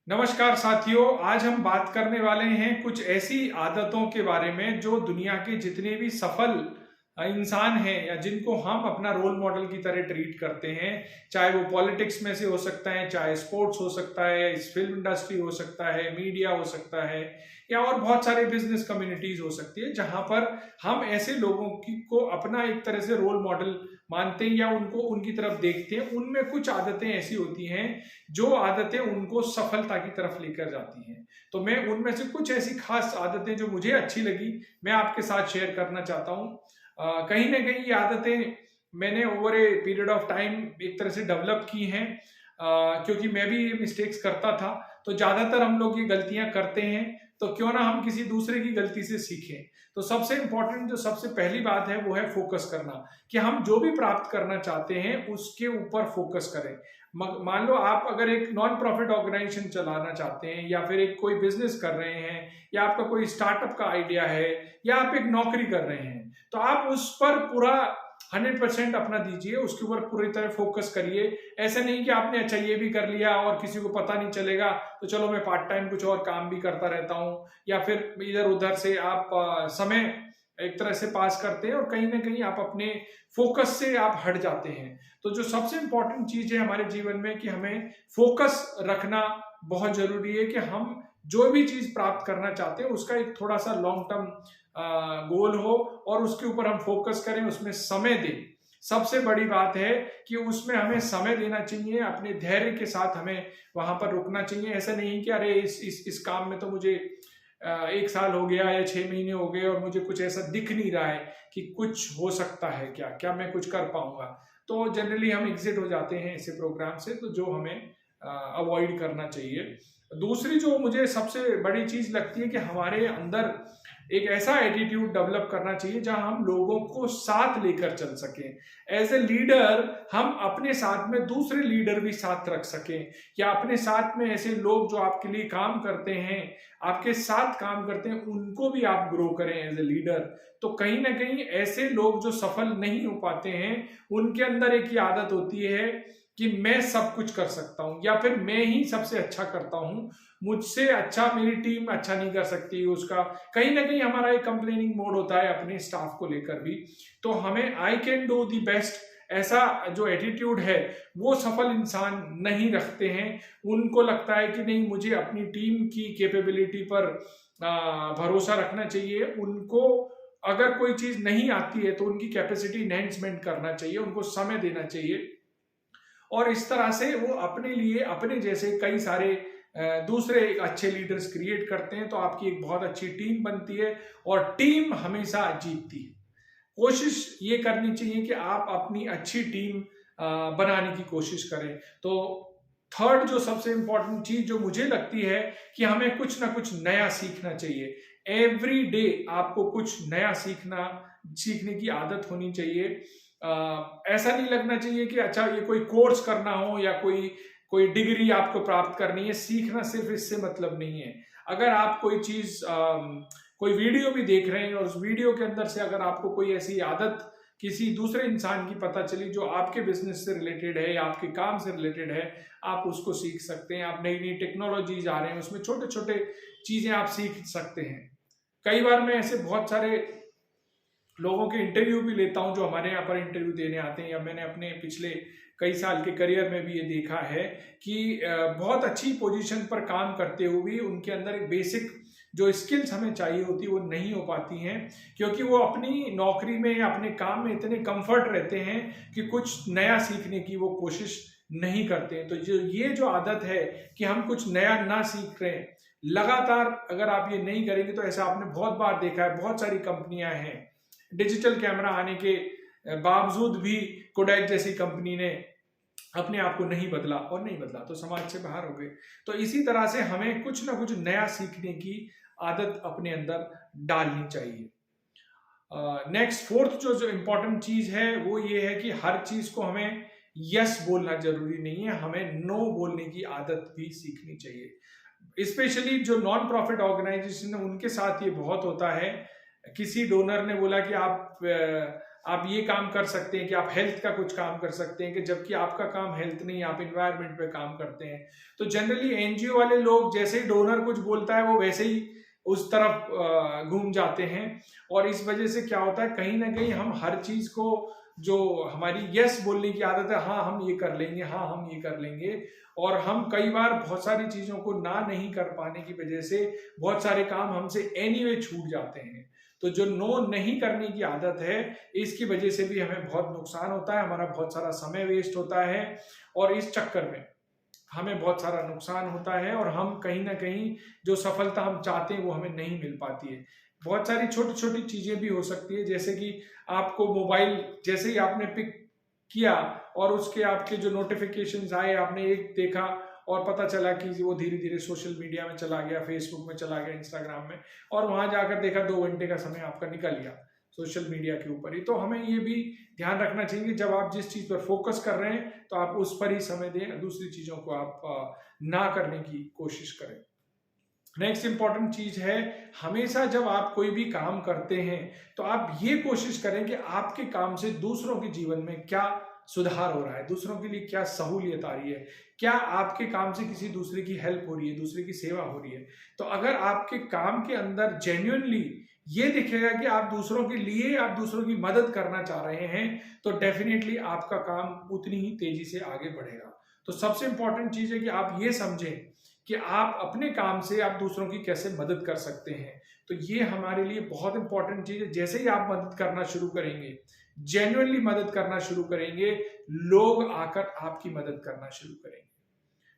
नमस्कार साथियों, आज हम बात करने वाले हैं कुछ ऐसी आदतों के बारे में जो दुनिया के जितने भी सफल इंसान हैं या जिनको हम अपना रोल मॉडल की तरह ट्रीट करते हैं। चाहे वो पॉलिटिक्स में से हो सकता है, चाहे स्पोर्ट्स हो सकता है, इस फिल्म इंडस्ट्री हो सकता है, मीडिया हो सकता है, या और बहुत सारे बिजनेस कम्युनिटीज हो सकती है, जहां पर हम ऐसे लोगों की को अपना एक तरह से रोल मॉडल मानते हैं या उनको उनकी तरफ देखते हैं। उनमें कुछ आदतें ऐसी होती हैं जो आदतें उनको सफलता की तरफ लेकर जाती हैं। तो मैं उनमें से कुछ ऐसी खास आदतें जो मुझे अच्छी लगी, मैं आपके साथ शेयर करना चाहता हूँ। कहीं ना कहीं ये आदतें मैंने over a period of time एक तरह से डेवलप की हैं, क्योंकि मैं भी ये मिस्टेक्स करता था। तो ज्यादातर हम लोग ये गलतियां करते हैं, तो क्यों ना हम किसी दूसरे की गलती से सीखें। तो सबसे इंपॉर्टेंट जो सबसे पहली बात है वो है फोकस करना, कि हम जो भी प्राप्त करना चाहते हैं उसके ऊपर फोकस करें। मान लो आप अगर एक नॉन प्रॉफिट ऑर्गेनाइजेशन चलाना चाहते हैं, या फिर एक कोई बिजनेस कर रहे हैं, या आपका कोई स्टार्टअप का आइडिया है, या आप एक नौकरी कर रहे हैं, तो आप उस पर पूरा 100% अपना दीजिए, उसके ऊपर पूरी तरह फोकस करिए। ऐसा नहीं कि आपने अच्छा ये भी कर लिया और किसी को पता नहीं चलेगा, तो चलो मैं पार्ट टाइम कुछ और काम भी करता रहता हूँ, या फिर इधर उधर से आप समय एक तरह से पास करते हैं और कहीं ना कहीं आप अपने फोकस से आप हट जाते हैं। तो जो सबसे इंपॉर्टेंट चीज है हमारे जीवन में कि हमें फोकस रखना बहुत जरूरी है, कि हम जो भी चीज प्राप्त करना चाहते हैं उसका एक थोड़ा सा लॉन्ग टर्म गोल हो और उसके ऊपर हम फोकस करें, उसमें समय दें। सबसे बड़ी बात है कि उसमें हमें समय देना चाहिए, अपने धैर्य के साथ हमें वहां पर रुकना चाहिए। ऐसा नहीं कि अरे इस काम में तो मुझे 1 साल हो गया या 6 महीने हो गए और मुझे कुछ ऐसा दिख नहीं रहा है कि कुछ हो सकता है, क्या क्या मैं कुछ कर पाऊंगा। तो जनरली हम एग्जिट हो जाते हैं ऐसे प्रोग्राम से, तो जो हमें अवॉइड करना चाहिए। दूसरी जो मुझे सबसे बड़ी चीज लगती है कि हमारे अंदर एक ऐसा एटीट्यूड डेवलप करना चाहिए जहां हम लोगों को साथ लेकर चल सकें। एज ए लीडर हम अपने साथ में दूसरे लीडर भी साथ रख सकें, या अपने साथ में ऐसे लोग जो आपके लिए काम करते हैं, आपके साथ काम करते हैं, उनको भी आप ग्रो करें एज ए लीडर। तो कहीं ना कहीं ऐसे लोग जो सफल नहीं हो पाते हैं, उनके अंदर एक ही आदत होती है कि मैं सब कुछ कर सकता हूं, या फिर मैं ही सबसे अच्छा करता हूं, मुझसे अच्छा मेरी टीम अच्छा नहीं कर सकती। उसका कहीं ना कहीं हमारा एक कंप्लेनिंग मोड होता है अपने स्टाफ को लेकर भी। तो हमें I can do the best ऐसा जो एटीट्यूड है वो सफल इंसान नहीं रखते हैं। उनको लगता है कि नहीं, मुझे अपनी टीम की कैपेबिलिटी पर भरोसा रखना चाहिए। उनको अगर कोई चीज नहीं आती है तो उनकी कैपेसिटी एनहेंसमेंट करना चाहिए, उनको समय देना चाहिए। और इस तरह से वो अपने लिए अपने जैसे कई सारे दूसरे अच्छे लीडर्स क्रिएट करते हैं, तो आपकी एक बहुत अच्छी टीम बनती है और टीम हमेशा जीतती है। कोशिश ये करनी चाहिए कि आप अपनी अच्छी टीम बनाने की कोशिश करें। तो थर्ड जो सबसे इंपॉर्टेंट चीज जो मुझे लगती है कि हमें कुछ ना कुछ नया सीखना चाहिए। एवरी डे आपको कुछ नया सीखने की आदत होनी चाहिए। ऐसा नहीं लगना चाहिए कि अच्छा ये कोई कोर्स करना हो या कोई कोई डिग्री आपको प्राप्त करनी है। सीखना सिर्फ इससे मतलब नहीं है। अगर आप कोई चीज कोई वीडियो भी देख रहे हैं और उस वीडियो के अंदर से अगर आपको कोई ऐसी आदत किसी दूसरे इंसान की पता चली जो आपके बिजनेस से रिलेटेड है या आपके काम से रिलेटेड है, आप उसको सीख सकते हैं। आप नई नई टेक्नोलॉजीज आ रहे हैं, उसमें छोटे छोटे चीजें आप सीख सकते हैं। कई बार मैं ऐसे बहुत सारे लोगों के इंटरव्यू भी लेता हूं जो हमारे यहाँ पर इंटरव्यू देने आते हैं, या मैंने अपने पिछले कई साल के करियर में भी ये देखा है कि बहुत अच्छी पोजीशन पर काम करते हुए उनके अंदर एक बेसिक जो स्किल्स हमें चाहिए होती है वो नहीं हो पाती हैं, क्योंकि वो अपनी नौकरी में या अपने काम में इतने कंफर्ट रहते हैं कि कुछ नया सीखने की वो कोशिश नहीं करते हैं। तो ये जो आदत है कि हम कुछ नया ना सीख रहे हैं, लगातार अगर आप ये नहीं करेंगे, तो ऐसा आपने बहुत बार देखा है, बहुत सारी कंपनियां हैं, डिजिटल कैमरा आने के बावजूद भी कोडैक जैसी कंपनी ने अपने आप को नहीं बदला, और नहीं बदला तो समाज से बाहर हो गए। तो इसी तरह से हमें कुछ ना कुछ नया सीखने की आदत अपने अंदर डालनी चाहिए। नेक्स्ट फोर्थ जो जो इंपॉर्टेंट चीज है वो ये है कि हर चीज को हमें यस बोलना जरूरी नहीं है, हमें नो बोलने की आदत भी सीखनी चाहिए। स्पेशली जो नॉन प्रॉफिट ऑर्गेनाइजेशन है उनके साथ ये बहुत होता है। किसी डोनर ने बोला कि आप आप ये काम कर सकते हैं कि आप हेल्थ का कुछ काम कर सकते हैं, कि जबकि आपका काम हेल्थ नहीं, आप इन्वायरमेंट पे काम करते हैं। तो जनरली एनजीओ वाले लोग जैसे ही डोनर कुछ बोलता है वो वैसे ही उस तरफ घूम जाते हैं, और इस वजह से क्या होता है, कहीं ना कहीं हम हर चीज को, जो हमारी यस बोलने की आदत है, हाँ हम ये कर लेंगे, हाँ हम ये कर लेंगे, और हम कई बार बहुत सारी चीजों को ना नहीं कर पाने की वजह से बहुत सारे काम हमसे एनीवे छूट जाते हैं। तो जो नो नहीं करने की आदत है, इसकी वजह से भी हमें बहुत नुकसान होता है, हमारा बहुत सारा समय वेस्ट होता है, और इस चक्कर में हमें बहुत सारा नुकसान होता है, और हम कहीं ना कहीं जो सफलता हम चाहते हैं वो हमें नहीं मिल पाती है। बहुत सारी छोटी छोटी चीजें भी हो सकती है, जैसे कि आपको मोबाइल जैसे ही आपने पिक किया और उसके आपके जो नोटिफिकेशंस आए, आपने एक देखा और पता चला कि वो धीरे धीरे सोशल मीडिया में चला गया, फेसबुक में चला गया, इंस्टाग्राम में, और वहां जाकर देखा 2 घंटे का समय आपका निकल गया सोशल मीडिया के ऊपर ही। तो हमें ये भी ध्यान रखना चाहिए कि जब आप जिस चीज पर फोकस कर रहे हैं तो आप उस पर ही समय दें, दूसरी चीजों को आप ना करने की कोशिश करें। नेक्स्ट इंपॉर्टेंट चीज है, हमेशा जब आप कोई भी काम करते हैं तो आप ये कोशिश करें कि आपके काम से दूसरों के जीवन में क्या सुधार हो रहा है, दूसरों के लिए क्या सहूलियत आ रही है, क्या आपके काम से किसी दूसरे की हेल्प हो रही है, दूसरे की सेवा हो रही है। तो अगर आपके काम के अंदर जेन्युइनली ये दिखेगा कि आप दूसरों के लिए, आप दूसरों की मदद करना चाह रहे हैं, तो डेफिनेटली आपका काम उतनी ही तेजी से आगे बढ़ेगा। तो सबसे इंपॉर्टेंट चीज है कि आप ये समझें कि आप अपने काम से आप दूसरों की कैसे मदद कर सकते हैं। तो ये हमारे लिए बहुत इंपॉर्टेंट चीज है। जैसे ही आप मदद करना शुरू करेंगे, जेन्युइनली मदद करना शुरू करेंगे, लोग आकर आपकी मदद करना शुरू करेंगे।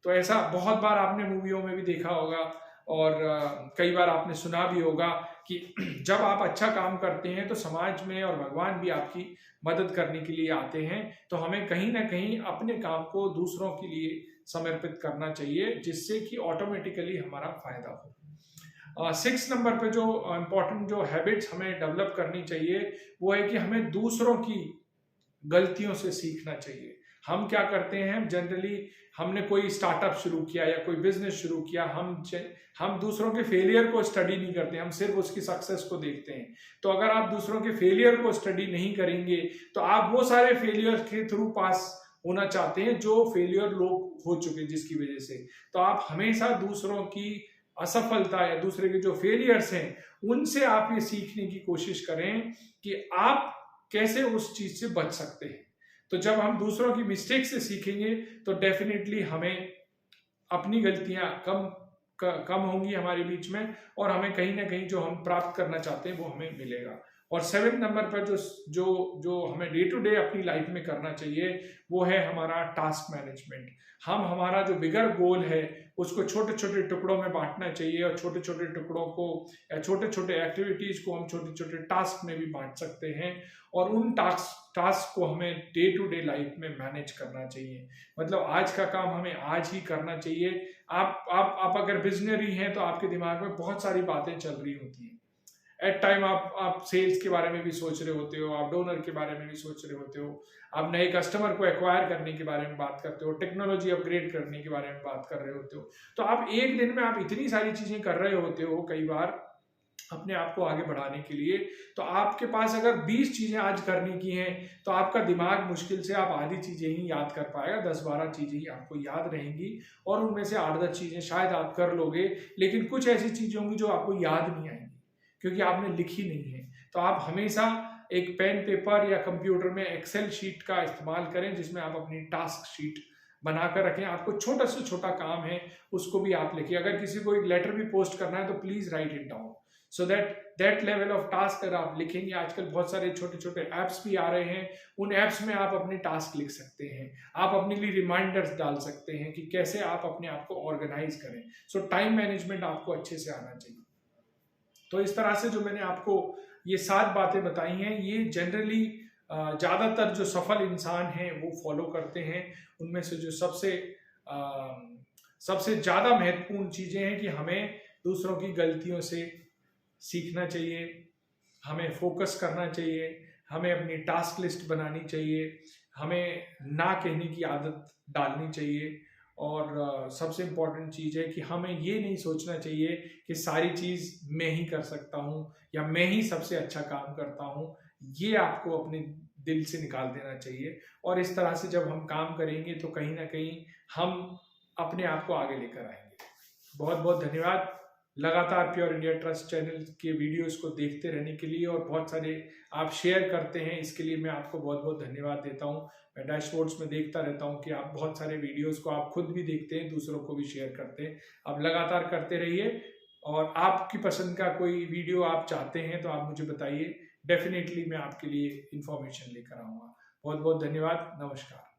तो ऐसा बहुत बार आपने मूवियों में भी देखा होगा, और कई बार आपने सुना भी होगा कि जब आप अच्छा काम करते हैं तो समाज में और भगवान भी आपकी मदद करने के लिए आते हैं। तो हमें कहीं ना कहीं अपने काम को दूसरों के लिए समर्पित करना चाहिए, जिससे कि ऑटोमेटिकली हमारा फायदा हो। 6 नंबर पे जो इम्पोर्टेंट जो हैबिट्स हमें डेवलप करनी चाहिए वो है कि हमें दूसरों की गलतियों से सीखना चाहिए। हम क्या करते हैं जनरली, हमने कोई स्टार्टअप शुरू किया या कोई बिजनेस शुरू किया, हम दूसरों के फेलियर को स्टडी नहीं करते, हम सिर्फ उसकी सक्सेस को देखते हैं। तो अगर आप दूसरों के फेलियर को स्टडी नहीं करेंगे तो आप वो सारे फेलियर के थ्रू पास होना चाहते हैं जो फेलियर लोग हो चुके हैं जिसकी वजह से। तो आप हमेशा दूसरों की असफलता या दूसरे के जो फेलियर्स हैं उनसे आप ये सीखने की कोशिश करें कि आप कैसे उस चीज से बच सकते हैं। तो जब हम दूसरों की मिस्टेक से सीखेंगे तो डेफिनेटली हमें अपनी गलतियां कम होंगी हमारे बीच में, और हमें कहीं ना कहीं जो हम प्राप्त करना चाहते हैं वो हमें मिलेगा। और 7 नंबर पर जो जो जो हमें डे टू डे अपनी लाइफ में करना चाहिए वो है हमारा टास्क मैनेजमेंट। हम हमारा जो बिगर गोल है उसको छोटे छोटे टुकड़ों में बांटना चाहिए, और छोटे छोटे टुकड़ों को या छोटे छोटे एक्टिविटीज को हम छोटे छोटे टास्क में भी बांट सकते हैं, और उन टास्क को हमें डे टू डे लाइफ में मैनेज करना चाहिए। मतलब आज का काम हमें आज ही करना चाहिए। आप अगर विजनरी हैं तो आपके दिमाग में बहुत सारी बातें चल रही होती हैं। एट टाइम आप सेल्स के बारे में भी सोच रहे होते हो, आप डोनर के बारे में भी सोच रहे होते हो, आप नए कस्टमर को एक्वायर करने के बारे में बात करते हो, टेक्नोलॉजी अपग्रेड करने के बारे में बात कर रहे होते हो। तो आप एक दिन में आप इतनी सारी चीजें कर रहे होते हो कई बार अपने आप को आगे बढ़ाने के लिए। तो आपके पास अगर 20 चीजें आज करने की हैं तो आपका दिमाग मुश्किल से आप आधी चीजें ही याद कर पाएगा, 10-12 चीजें ही आपको याद रहेंगी, और उनमें से 8-10 चीजें शायद आप कर लोगे, लेकिन कुछ ऐसी चीजें होंगी जो आपको याद नहीं आएंगी क्योंकि आपने लिखी नहीं है। तो आप हमेशा एक पेन पेपर या कंप्यूटर में एक्सेल शीट का इस्तेमाल करें जिसमें आप अपनी टास्क शीट बनाकर रखें। आपको छोटा से छोटा काम है उसको भी आप लिखिए। अगर किसी को एक लेटर भी पोस्ट करना है तो please right it down, so that level of task अगर आप लिखेंगे। आजकल बहुत सारे छोटे छोटे ऐप्स भी आ रहे हैं, उन ऐप्स में आप अपने टास्क लिख सकते हैं, आप अपने लिए रिमाइंडर्स डाल सकते हैं कि कैसे आप अपने आप को ऑर्गेनाइज करें। सो टाइम मैनेजमेंट आपको अच्छे से आना चाहिए। तो इस तरह से जो मैंने आपको ये 7 बातें बताई हैं, ये जनरली ज़्यादातर जो सफल इंसान हैं वो फॉलो करते हैं। उनमें से जो सबसे ज़्यादा महत्वपूर्ण चीज़ें हैं कि हमें दूसरों की गलतियों से सीखना चाहिए, हमें फोकस करना चाहिए, हमें अपनी टास्क लिस्ट बनानी चाहिए, हमें ना कहने की आदत डालनी चाहिए, और सबसे इम्पॉर्टेंट चीज़ है कि हमें ये नहीं सोचना चाहिए कि सारी चीज़ मैं ही कर सकता हूँ या मैं ही सबसे अच्छा काम करता हूँ। ये आपको अपने दिल से निकाल देना चाहिए। और इस तरह से जब हम काम करेंगे तो कहीं ना कहीं हम अपने आप को आगे लेकर आएंगे। बहुत बहुत धन्यवाद लगातार प्योर इंडिया ट्रस्ट चैनल के वीडियोस को देखते रहने के लिए, और बहुत सारे आप शेयर करते हैं, इसके लिए मैं आपको बहुत बहुत धन्यवाद देता हूं। मैं डैशबोर्ड्स में देखता रहता हूं कि आप बहुत सारे वीडियोस को आप खुद भी देखते हैं, दूसरों को भी शेयर करते हैं। आप लगातार करते रहिए, और आपकी पसंद का कोई वीडियो आप चाहते हैं तो आप मुझे बताइए, डेफिनेटली मैं आपके लिए इंफॉर्मेशन लेकर आऊँगा। बहुत बहुत धन्यवाद, नमस्कार।